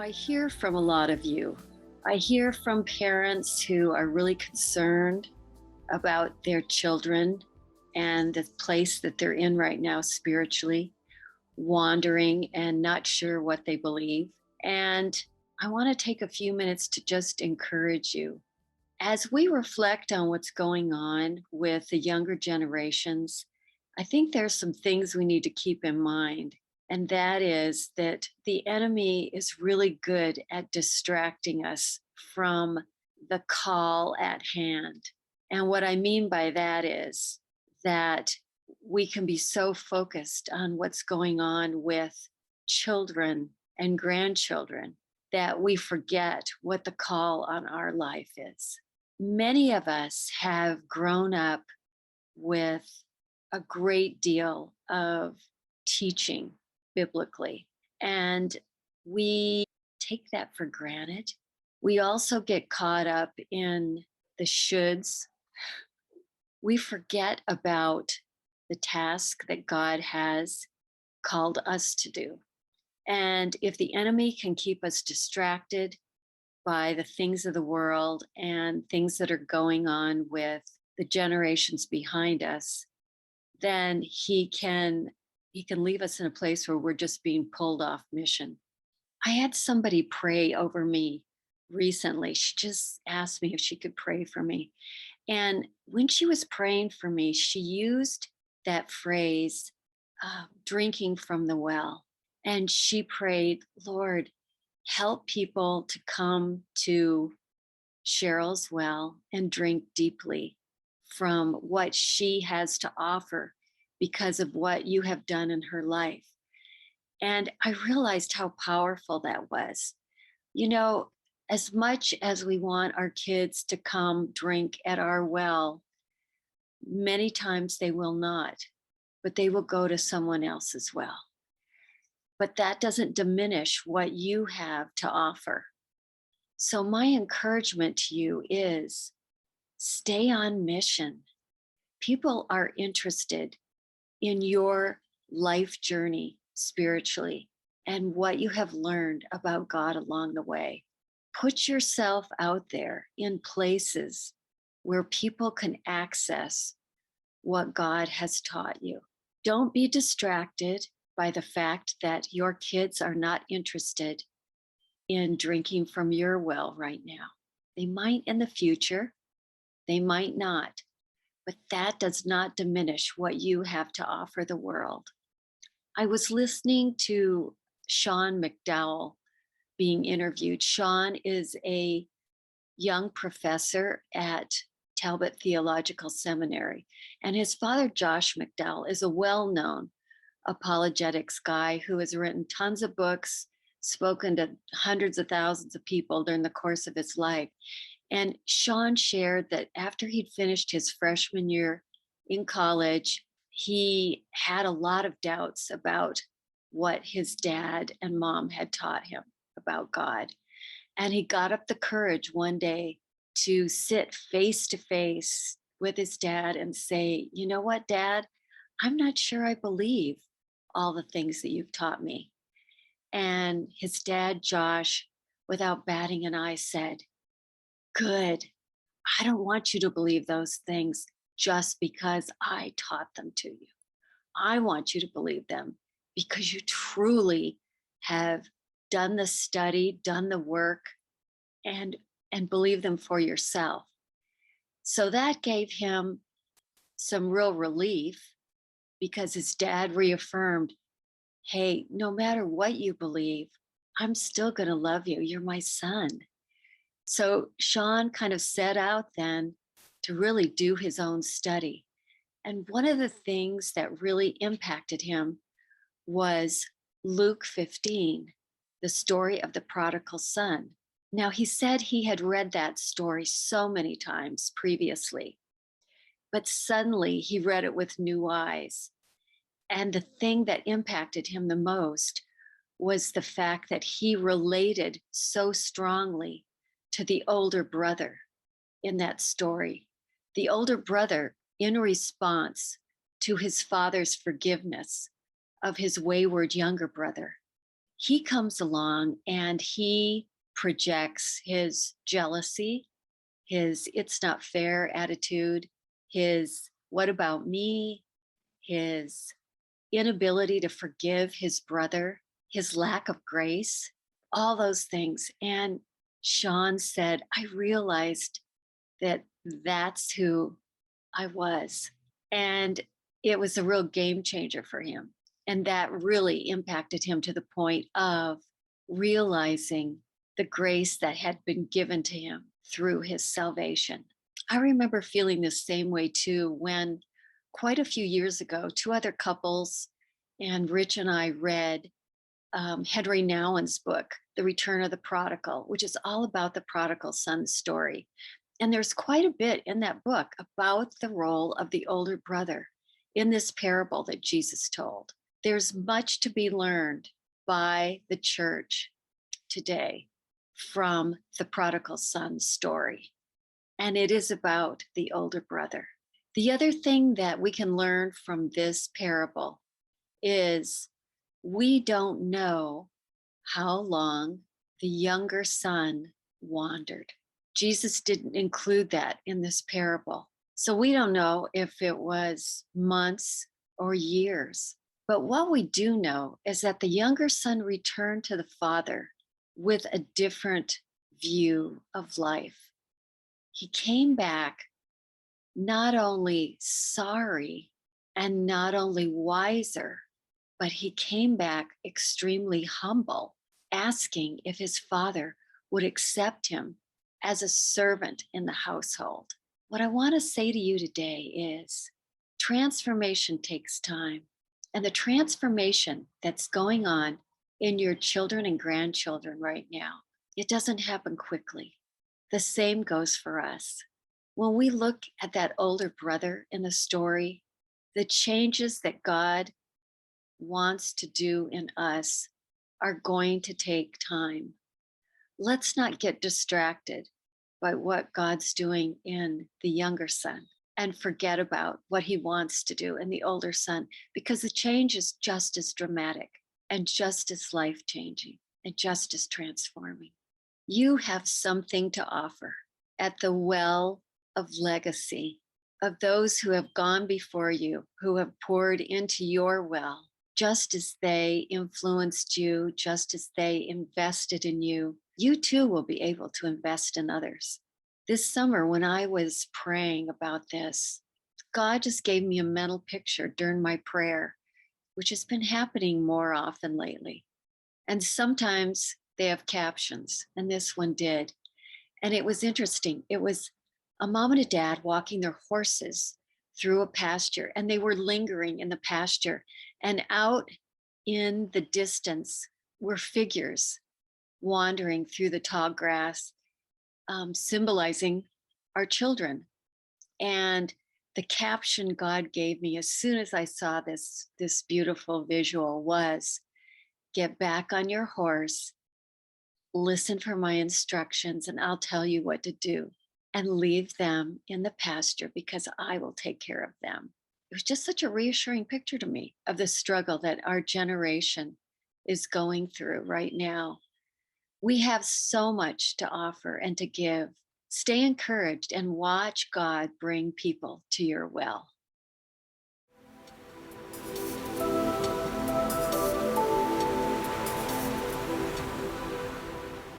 I hear from a lot of you. I hear from parents who are really concerned about their children and the place that they're in right now spiritually, wandering and not sure what they believe. And I want to take a few minutes to just encourage you. As we reflect on what's going on with the younger generations, I think there's some things we need to keep in mind. And that is that the enemy is really good at distracting us from the call at hand. And what I mean by that is that we can be so focused on what's going on with children and grandchildren that we forget what the call on our life is. Many of us have grown up with a great deal of teaching biblically, and we take that for granted. We also get caught up in the shoulds. We forget about the task that God has called us to do. And if the enemy can keep us distracted by the things of the world and things that are going on with the generations behind us, then he can leave us in a place where we're just being pulled off mission. I had somebody pray over me recently. She just asked me if she could pray for me. And when she was praying for me, she used that phrase, drinking from the well. And she prayed, Lord, help people to come to Cheryl's well and drink deeply from what she has to offer because of what you have done in her life. And I realized how powerful that was. You know, as much as we want our kids to come drink at our well, many times they will not, but they will go to someone else's well. But that doesn't diminish what you have to offer. So, my encouragement to you is stay on mission. People are interested in your life journey spiritually and what you have learned about God along the way. Put yourself out there in places where people can access what God has taught you. Don't be distracted by the fact that your kids are not interested in drinking from your well right now. They might in the future, they might not, but that does not diminish what you have to offer the world. I was listening to Sean McDowell being interviewed. Sean is a young professor at Talbot Theological Seminary, and his father, Josh McDowell, is a well-known apologetics guy who has written tons of books, spoken to hundreds of thousands of people during the course of his life. And Sean shared that after he'd finished his freshman year in college, he had a lot of doubts about what his dad and mom had taught him about God. And he got up the courage one day to sit face to face with his dad and say, you know what, Dad, I'm not sure I believe all the things that you've taught me. And his dad, Josh, without batting an eye, said, good. I don't want you to believe those things just because I taught them to you. I want you to believe them because you truly have done the study, done the work, and believe them for yourself. So that gave him some real relief because his dad reaffirmed, hey, no matter what you believe, I'm still going to love you. You're my son. So Sean kind of set out then to really do his own study. And one of the things that really impacted him was Luke 15, the story of the prodigal son. Now, he said he had read that story so many times previously, but suddenly he read it with new eyes. And the thing that impacted him the most was the fact that he related so strongly to the older brother in that story. The older brother, in response to his father's forgiveness of his wayward younger brother, he comes along and he projects his jealousy, his it's not fair attitude, his what about me, his inability to forgive his brother, his lack of grace, all those things. And Sean said, I realized that that's who I was. And it was a real game changer for him. And that really impacted him to the point of realizing the grace that had been given to him through his salvation. I remember feeling the same way too when quite a few years ago, two other couples and Rich and I read Henri Nouwen's book, The Return of the Prodigal, which is all about the prodigal son story. And there's quite a bit in that book about the role of the older brother in this parable that Jesus told. There's much to be learned by the church today from the prodigal son story. And it is about the older brother. The other thing that we can learn from this parable is we don't know how long the younger son wandered. Jesus didn't include that in this parable. So we don't know if it was months or years. But what we do know is that the younger son returned to the father with a different view of life. He came back not only sorry and not only wiser, but he came back extremely humble, asking if his father would accept him as a servant in the household. What I want to say to you today is transformation takes time. And the transformation that's going on in your children and grandchildren right now, it doesn't happen quickly. The same goes for us. When we look at that older brother in the story, the changes that God wants to do in us are going to take time. Let's not get distracted by what God's doing in the younger son and forget about what he wants to do in the older son, because the change is just as dramatic and just as life-changing and just as transforming. You have something to offer at the well of legacy of those who have gone before you, who have poured into your well, just as they influenced you, just as they invested in you. You too will be able to invest in others. This summer, when I was praying about this, God just gave me a mental picture during my prayer, which has been happening more often lately. And sometimes they have captions, and this one did. And it was interesting. It was a mom and a dad walking their horses through a pasture, and they were lingering in the pasture. And out in the distance were figures wandering through the tall grass, symbolizing our children. And the caption God gave me as soon as I saw this beautiful visual was, "Get back on your horse, listen for my instructions, and I'll tell you what to do. And leave them in the pasture because I will take care of them." It was just such a reassuring picture to me of the struggle that our generation is going through right now. We have so much to offer and to give. Stay encouraged and watch God bring people to your well.